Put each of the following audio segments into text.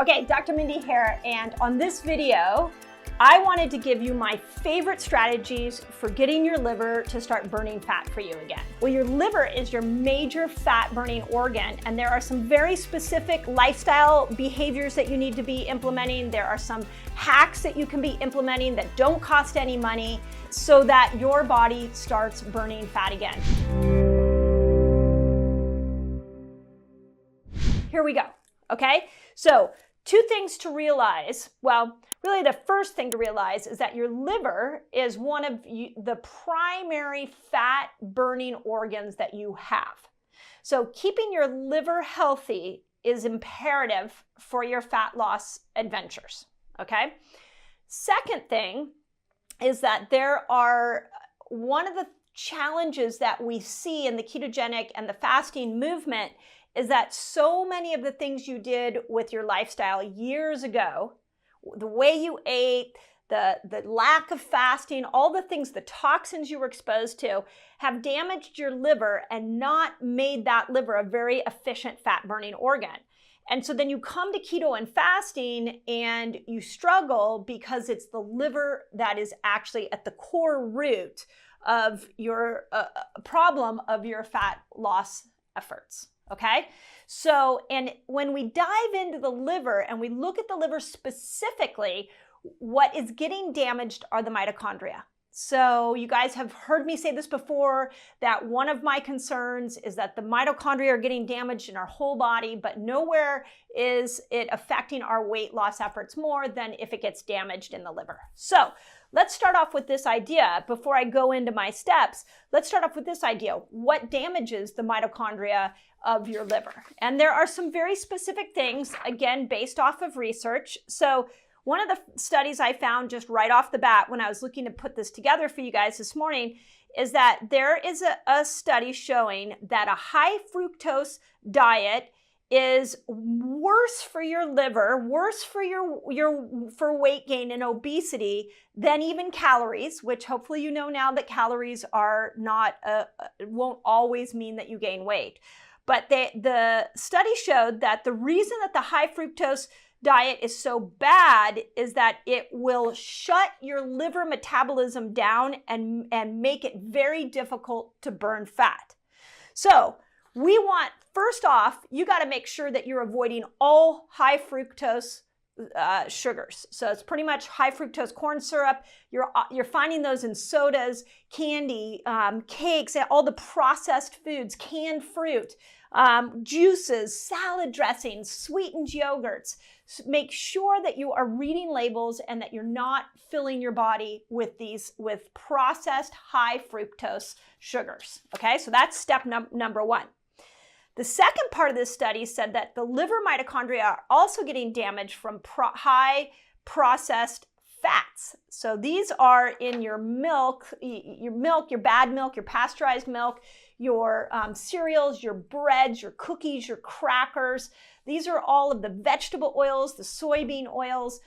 Okay, Dr. Mindy here, and on this video, I wanted to give you my favorite strategies for getting your liver to start burning fat for you again. Well, your liver is your major fat burning organ, and there are some very specific lifestyle behaviors that you need to be implementing. There are some hacks that you can be implementing that don't cost any money so that your body starts burning fat again. Here we go, okay? So, two things to realize. Well, really the first thing to realize is that your liver is one of the primary fat burning organs that you have. So keeping your liver healthy is imperative for your fat loss adventures, okay? Second thing is that there are one of the challenges that we see in the ketogenic and the fasting movement is that so many of the things you did with your lifestyle years ago, the way you ate, the lack of fasting, all the things, the toxins you were exposed to, have damaged your liver and not made that liver a very efficient fat burning organ. And so then you come to keto and fasting and you struggle because it's the liver that is actually at the core root of your problem of your fat loss efforts. Okay, so, and when we dive into the liver and we look at the liver specifically, what is getting damaged are the mitochondria. So you guys have heard me say this before, that one of my concerns is that the mitochondria are getting damaged in our whole body, but nowhere is it affecting our weight loss efforts more than if it gets damaged in the liver. So let's start off with this idea. Before I go into my steps, let's start off with this idea. What damages the mitochondria of your liver? And there are some very specific things, again, based off of research. So one of the studies I found just right off the bat when I was looking to put this together for you guys this morning is that there is a study showing that a high fructose diet is worse for your liver, worse for for weight gain and obesity than even calories, which hopefully you know now that calories are not, won't always mean that you gain weight. But the study showed that the reason that the high fructose diet is so bad is that it will shut your liver metabolism down and make it very difficult to burn fat. So we want, first off, you got to make sure that you're avoiding all high fructose sugars. So it's pretty much high fructose corn syrup. You're finding those in sodas, candy, cakes, all the processed foods, canned fruit, juices, salad dressings, sweetened yogurts. Make sure that you are reading labels and that you're not filling your body with processed high fructose sugars. Okay, so that's step number one. The second part of this study said that the liver mitochondria are also getting damaged from high processed fats. So these are in your milk, your bad milk, your pasteurized milk, your cereals, your breads, your cookies, your crackers. These are all of the vegetable oils, the soybean oils.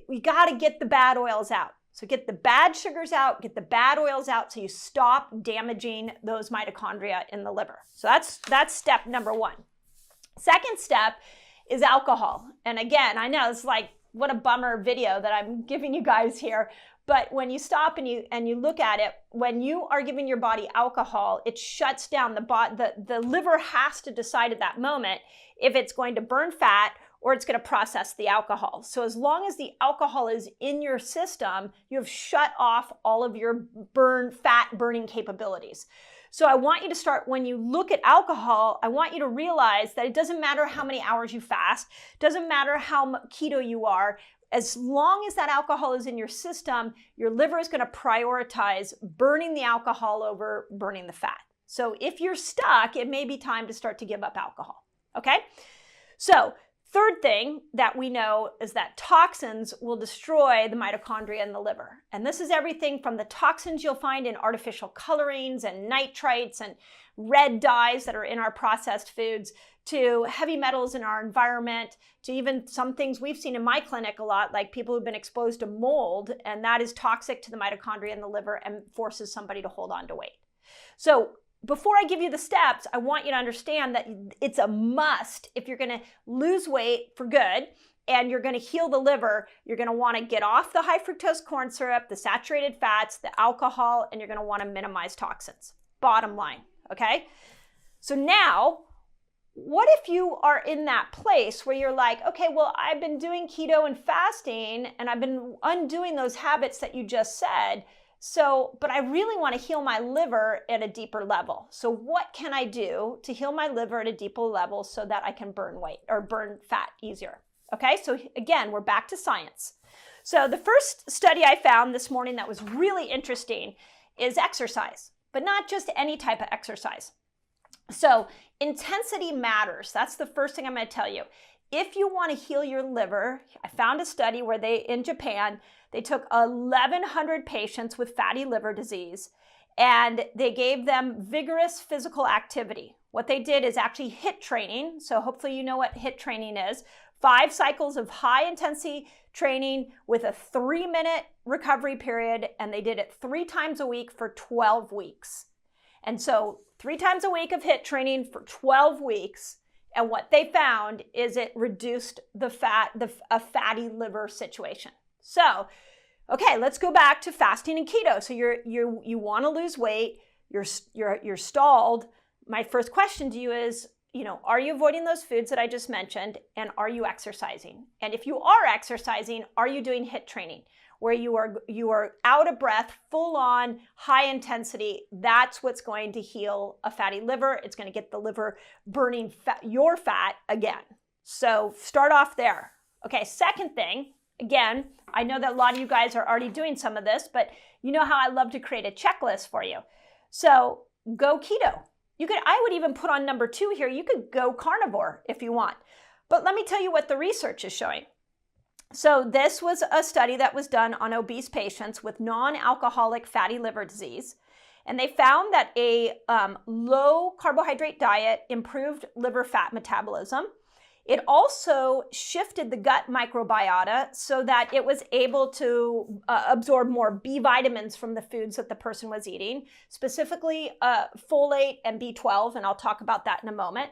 We got to get the bad oils out. So get the bad sugars out, get the bad oils out so you stop damaging those mitochondria in the liver. So that's step number one. Second step is alcohol. And again, I know it's like, what a bummer video that I'm giving you guys here. But when you stop and you look at it, when you are giving your body alcohol, it shuts down the liver has to decide at that moment if it's going to burn fat or it's going to process the alcohol. So as long as the alcohol is in your system, you have shut off all of your fat burning capabilities. So I want you to start, when you look at alcohol, I want you to realize that it doesn't matter how many hours you fast, doesn't matter how keto you are, as long as that alcohol is in your system, your liver is going to prioritize burning the alcohol over burning the fat. So if you're stuck, it may be time to start to give up alcohol, okay? So third thing that we know is that toxins will destroy the mitochondria in the liver. And this is everything from the toxins you'll find in artificial colorings and nitrates and red dyes that are in our processed foods, to heavy metals in our environment, to even some things we've seen in my clinic a lot, like people who've been exposed to mold, and that is toxic to the mitochondria in the liver and forces somebody to hold on to weight. So before I give you the steps, I want you to understand that it's a must if you're going to lose weight for good and you're going to heal the liver, you're going to want to get off the high fructose corn syrup, the saturated fats, the alcohol, and you're going to want to minimize toxins. Bottom line, okay? So now, what if you are in that place where you're like, okay, well, I've been doing keto and fasting, and I've been undoing those habits that you just said, but I really want to heal my liver at a deeper level. So what can I do to heal my liver at a deeper level so that I can burn weight or burn fat easier? Okay, so again, we're back to science. So the first study I found this morning that was really interesting is exercise, but not just any type of exercise. So intensity matters. That's the first thing I'm going to tell you. If you want to heal your liver, I found a study where in Japan, they took 1,100 patients with fatty liver disease and they gave them vigorous physical activity. What they did is actually HIIT training. So hopefully you know what HIIT training is. 5 cycles of high intensity training with a 3-minute recovery period. And they did it 3 times a week for 12 weeks. And so 3 times a week of HIIT training for 12 weeks. And what they found is it reduced a fatty liver situation. So, okay, let's go back to fasting and keto. So you want to lose weight, you're stalled. My first question to you is, are you avoiding those foods that I just mentioned, and are you exercising? And if you are exercising, are you doing HIIT training where you are out of breath, full on, high intensity? That's what's going to heal a fatty liver. It's going to get the liver burning your fat again. So start off there. Okay, second thing. Again, I know that a lot of you guys are already doing some of this, but you know how I love to create a checklist for you. So go keto. I would even put on number 2 here. You could go carnivore if you want. But let me tell you what the research is showing. So this was a study that was done on obese patients with non-alcoholic fatty liver disease. And they found that a low carbohydrate diet improved liver fat metabolism. It also shifted the gut microbiota so that it was able to absorb more B vitamins from the foods that the person was eating, specifically folate and B12, and I'll talk about that in a moment.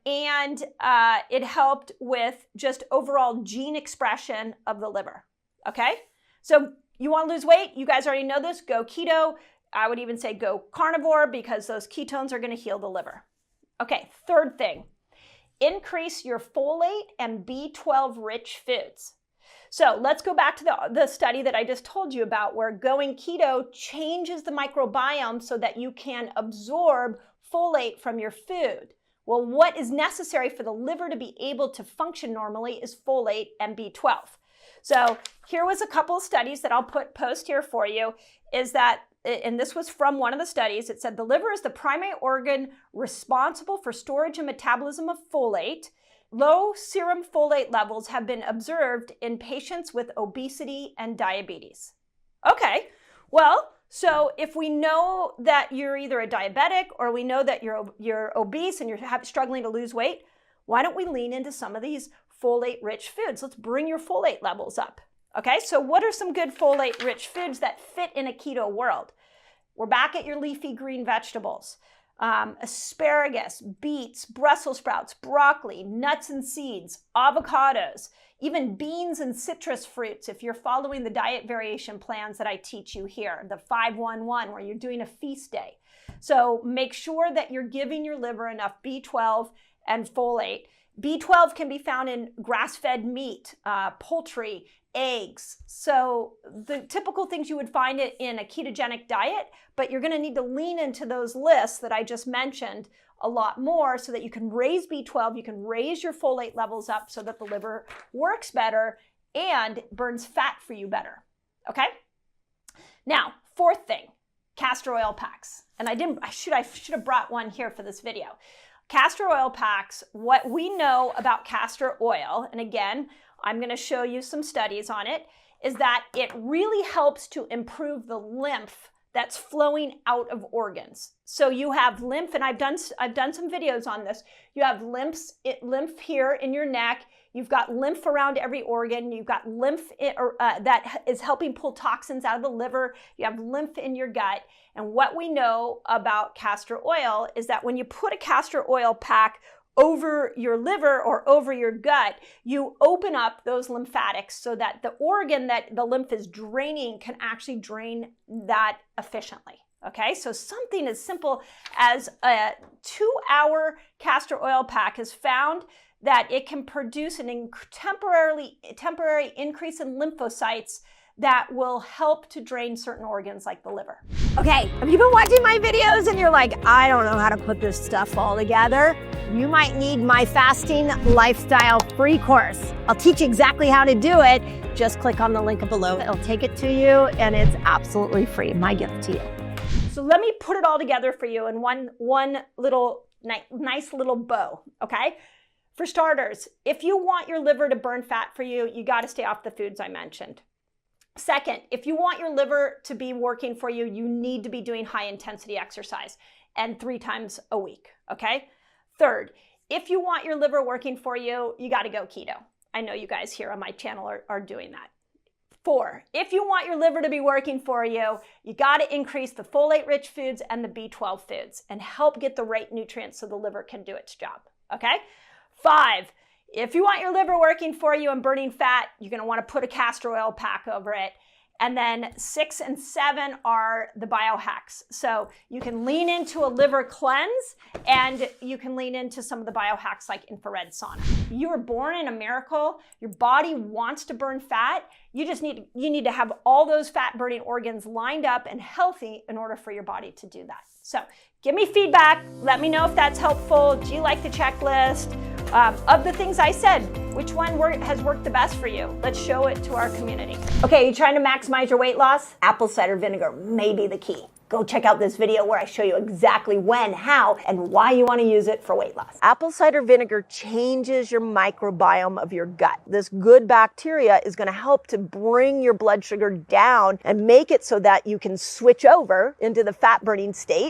It helped with just overall gene expression of the liver, okay? So you want to lose weight? You guys already know this. Go keto. I would even say go carnivore because those ketones are going to heal the liver. Okay, third thing. Increase your folate and B12 rich foods. So let's go back to the study that I just told you about where going keto changes the microbiome so that you can absorb folate from your food. Well, what is necessary for the liver to be able to function normally is folate and B12. So here was a couple of studies that I'll post here for you, is that, and this was from one of the studies, it said the liver is the primary organ responsible for storage and metabolism of folate. Low serum folate levels have been observed in patients with obesity and diabetes. Okay, well, so if we know that you're either a diabetic or we know that you're obese and you're struggling to lose weight, why don't we lean into some of these folate-rich foods? Let's bring your folate levels up. Okay, so what are some good folate-rich foods that fit in a keto world? We're back at your leafy green vegetables. Asparagus, beets, Brussels sprouts, broccoli, nuts and seeds, avocados, even beans and citrus fruits if you're following the diet variation plans that I teach you here, the 5-1-1, where you're doing a feast day. So make sure that you're giving your liver enough B12 and folate. B12 can be found in grass-fed meat, poultry, eggs. So the typical things you would find it in a ketogenic diet, but you're going to need to lean into those lists that I just mentioned a lot more so that you can raise B12, you can raise your folate levels up so that the liver works better and burns fat for you better. Okay? Now, fourth thing, castor oil packs. And I should have brought one here for this video. Castor oil packs, what we know about castor oil, and again, I'm going to show you some studies on it, is that it really helps to improve the lymph that's flowing out of organs. So you have lymph, and I've done some videos on this. You have lymph here in your neck. You've got lymph around every organ. You've got lymph that is helping pull toxins out of the liver. You have lymph in your gut. And what we know about castor oil is that when you put a castor oil pack over your liver or over your gut, you open up those lymphatics so that the organ that the lymph is draining can actually drain that efficiently. Okay, so something as simple as a 2-hour castor oil pack has found that it can produce an temporary increase in lymphocytes that will help to drain certain organs like the liver. Okay, have you been watching my videos and you're like, I don't know how to put this stuff all together? You might need my fasting lifestyle free course. I'll teach you exactly how to do it. Just click on the link below. It'll take it to you and it's absolutely free. My gift to you. So let me put it all together for you in one little nice little bow, okay? For starters, if you want your liver to burn fat for you, you got to stay off the foods I mentioned. Second, if you want your liver to be working for you, you need to be doing high intensity exercise and 3 times a week, okay? Third, if you want your liver working for you, you got to go keto. I know you guys here on my channel are doing that. 4, if you want your liver to be working for you, you got to increase the folate-rich foods and the B12 foods and help get the right nutrients so the liver can do its job, okay? 5, if you want your liver working for you and burning fat, you're going to want to put a castor oil pack over it. And then 6 and 7 are the biohacks. So you can lean into a liver cleanse and you can lean into some of the biohacks like infrared sauna. You were born in a miracle. Your body wants to burn fat. You need to have all those fat burning organs lined up and healthy in order for your body to do that. So give me feedback. Let me know if that's helpful. Do you like the checklist? Of the things I said, which one has worked the best for you? Let's show it to our community. Okay, you trying to maximize your weight loss? Apple cider vinegar may be the key. Go check out this video where I show you exactly when, how, and why you want to use it for weight loss. Apple cider vinegar changes your microbiome of your gut. This good bacteria is going to help to bring your blood sugar down and make it so that you can switch over into the fat burning state